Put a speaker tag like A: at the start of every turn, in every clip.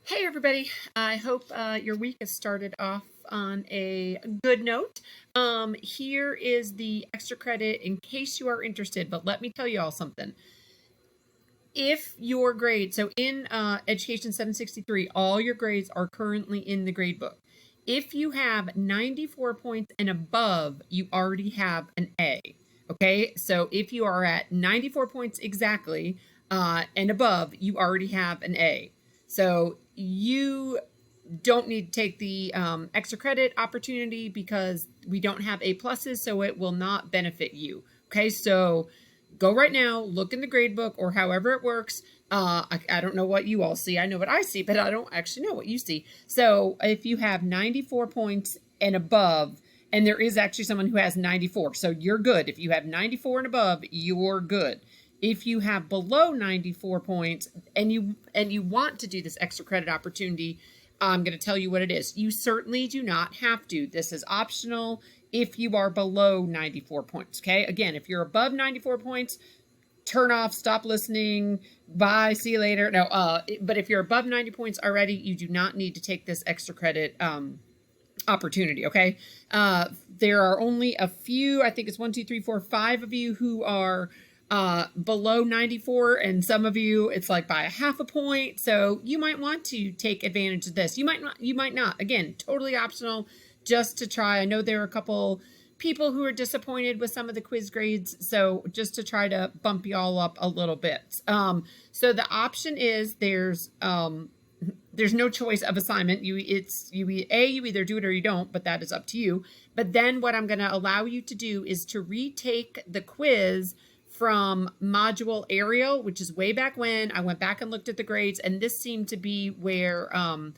A: Hey, everybody. I hope your week has started off on a good note. Here is the extra credit in case you are interested, but let me tell you all something. If your grade, so in Education 763, all your grades are currently in the grade book. If you have 94 points and above, you already have an A. Okay, so if you are at 94 points exactly and above, you already have an A. So you don't need to take the extra credit opportunity because we don't have A pluses, so it will not benefit you. Okay, so go right now, look in the grade book or however it works. I don't know what you all see. I know what I see, but I don't actually know what you see. So if you have 94 points and above, and there is actually someone who has 94, so you're good. If you have 94 and above, you're good. If you have below 94 points and you want to do this extra credit opportunity, I'm going to tell you what it is. You certainly do not have to. This is optional if you are below 94 points. Okay. Again, if you're above 94 points, turn off, stop listening, bye, see you later. No, but if you're above 90 points already, you do not need to take this extra credit opportunity. Okay. There are only a few, I think it's 1, 2, 3, 4, 5 of you who are below 94, and some of you it's like by a half a point. So you might want to take advantage of this. You might not. Again, totally optional, just to try. I know there are a couple people who are disappointed with some of the quiz grades, so just to try to bump you all up a little bit. So the option is there's no choice of assignment. You either do it or you don't, but that is up to you. But then what I'm going to allow you to do is to retake the quiz from module Ariel, which is way back when. I went back and looked at the grades, and this seemed to be where or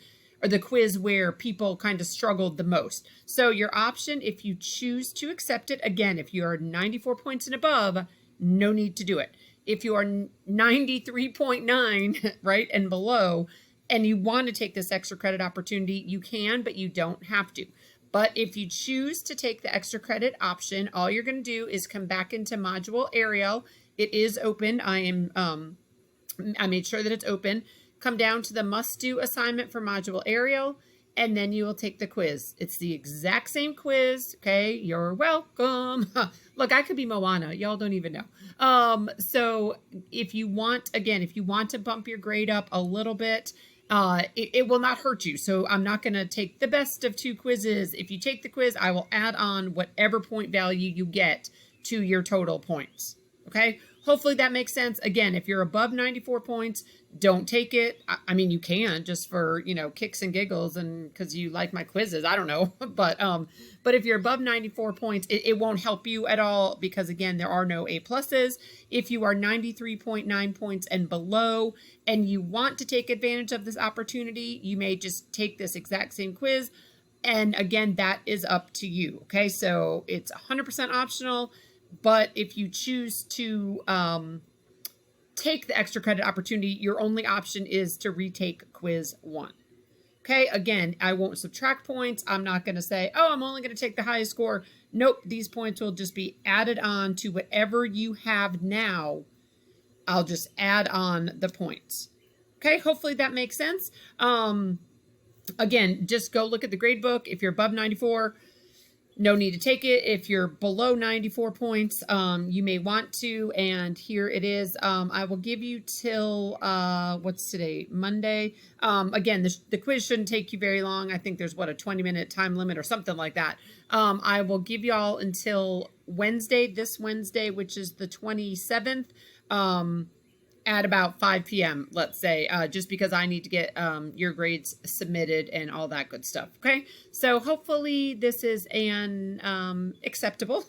A: the quiz where people kind of struggled the most. So your option, if you choose to accept it, again, if you are 94 points and above, no need to do it. If you are 93.9, right, and below, and you want to take this extra credit opportunity, you can, but you don't have to. But if you choose to take the extra credit option, all you're going to do is come back into module Ariel. It is open. I made sure that it's open. Come down to the must do assignment for module Ariel, and then you will take the quiz. It's the exact same quiz. Okay, you're welcome. Look, I could be Moana. Y'all don't even know. So if you want to bump your grade up a little bit, it will not hurt you. So I'm not going to take the best of two quizzes. If you take the quiz, I will add on whatever point value you get to your total points. Okay. Hopefully that makes sense. Again, if you're above 94 points, don't take it. I mean, you can just for, kicks and giggles and because you like my quizzes. I don't know. But if you're above 94 points, it won't help you at all because, again, there are no A pluses. If you are 93.9 points and below and you want to take advantage of this opportunity, you may just take this exact same quiz. And again, that is up to you. Okay, so it's 100% optional. But if you choose to take the extra credit opportunity, your only option is to retake quiz 1. Okay, again, I won't subtract points. I'm not going to say, oh, I'm only going to take the highest score. Nope, these points will just be added on to whatever you have now. I'll just add on the points. Okay, hopefully that makes sense. Again, just go look at the grade book. If you're above 94, no need to take it. If you're below 94 points, you may want to. And here it is. I will give you till, what's today? Monday. Again, the quiz shouldn't take you very long. I think there's a 20-minute time limit or something like that. I will give y'all until this Wednesday, which is the 27th. At about 5 p.m., let's say, just because I need to get your grades submitted and all that good stuff. Okay, so hopefully this is an acceptable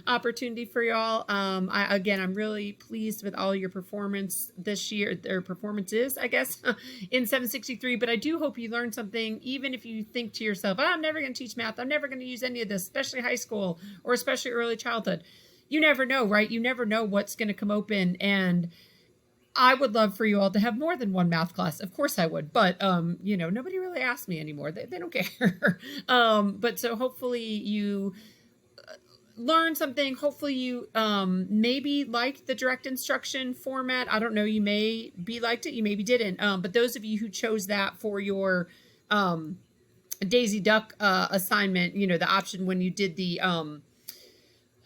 A: opportunity for y'all. I'm really pleased with all your performance this year, their performances, I guess, in 763. But I do hope you learned something, even if you think to yourself, I'm never going to teach math. I'm never going to use any of this, especially high school or especially early childhood. You never know, right? You never know what's going to come open, and I would love for you all to have more than one math class. Of course I would, but, nobody really asks me anymore. They don't care. But so hopefully you learned something. Hopefully you maybe liked the direct instruction format. I don't know, you may be liked it, you maybe didn't. But those of you who chose that for your Daisy Duck assignment, you know, the option when you did the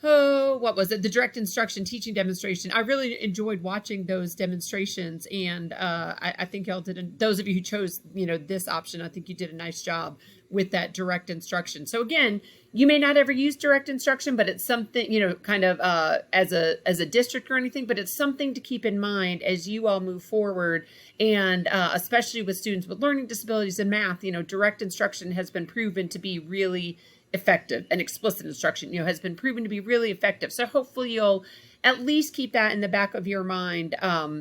A: what was it? The direct instruction teaching demonstration. I really enjoyed watching those demonstrations, and I think y'all did. Those of you who chose, you know, this option, I think you did a nice job with that direct instruction. So again, you may not ever use direct instruction, but it's something, you know, kind of as a district or anything, but it's something to keep in mind as you all move forward, and especially with students with learning disabilities in math. You know, direct instruction has been proven to be really effective, and explicit instruction, you know, has been proven to be really effective. So hopefully you'll at least keep that in the back of your mind,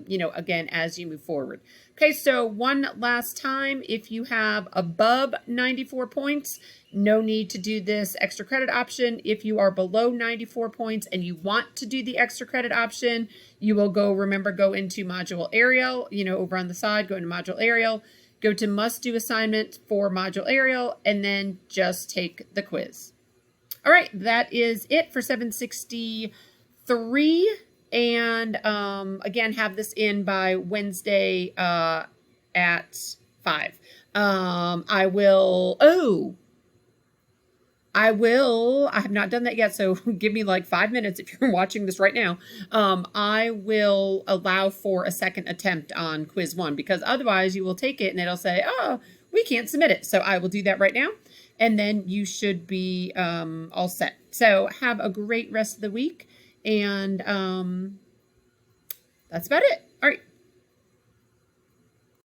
A: you know, again, as you move forward. Okay, so one last time, if you have above 94 points, no need to do this extra credit option. If you are below 94 points and you want to do the extra credit option, you will go into Module Ariel, you know, over on the side, go into Module Ariel, go to must do assignment for Module Ariel, and then just take the quiz. All right, that is it for 763. And again, have this in by Wednesday at 5. I have not done that yet, so give me like 5 minutes if you're watching this right now. I will allow for a second attempt on quiz 1, because otherwise you will take it and it'll say, oh, we can't submit it. So I will do that right now, and then you should be all set. So have a great rest of the week, and that's about it. All right.